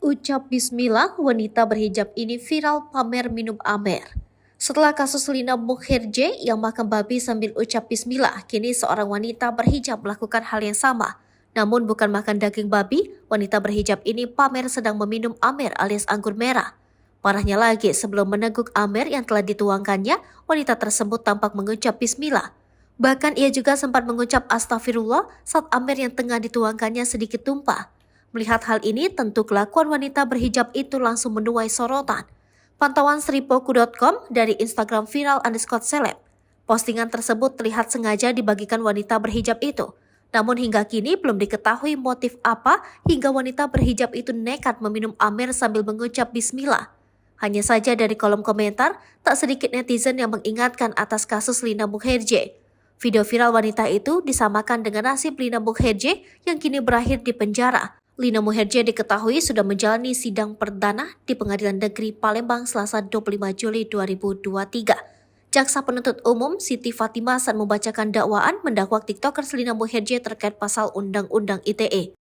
ucap bismillah, wanita berhijab ini viral pamer minum amer. Setelah kasus Lina Mukherjee yang makan babi sambil ucap bismillah, kini seorang wanita berhijab melakukan hal yang sama. Namun bukan makan daging babi, wanita berhijab ini pamer sedang meminum amer alias anggur merah. Parahnya lagi, sebelum meneguk amer yang telah dituangkannya, wanita tersebut tampak mengucap bismillah. Bahkan ia juga sempat mengucap astagfirullah saat amer yang tengah dituangkannya sedikit tumpah. Melihat hal ini, tentu kelakuan wanita berhijab itu langsung menuai sorotan. Pantauan sripoku.com dari Instagram viral_celeb. Postingan tersebut terlihat sengaja dibagikan wanita berhijab itu. Namun hingga kini belum diketahui motif apa hingga wanita berhijab itu nekat meminum amer sambil mengucap bismillah. Hanya saja dari kolom komentar, tak sedikit netizen yang mengingatkan atas kasus Lina Mukherjee. Video viral wanita itu disamakan dengan nasib Lina Mukherjee yang kini berakhir di penjara. Lina Mukherjee diketahui sudah menjalani sidang perdana di Pengadilan Negeri Palembang Selasa 25 Juli 2023. Jaksa penuntut umum Siti Fatimah saat membacakan dakwaan mendakwa TikToker Lina Mukherjee terkait pasal Undang-Undang ITE.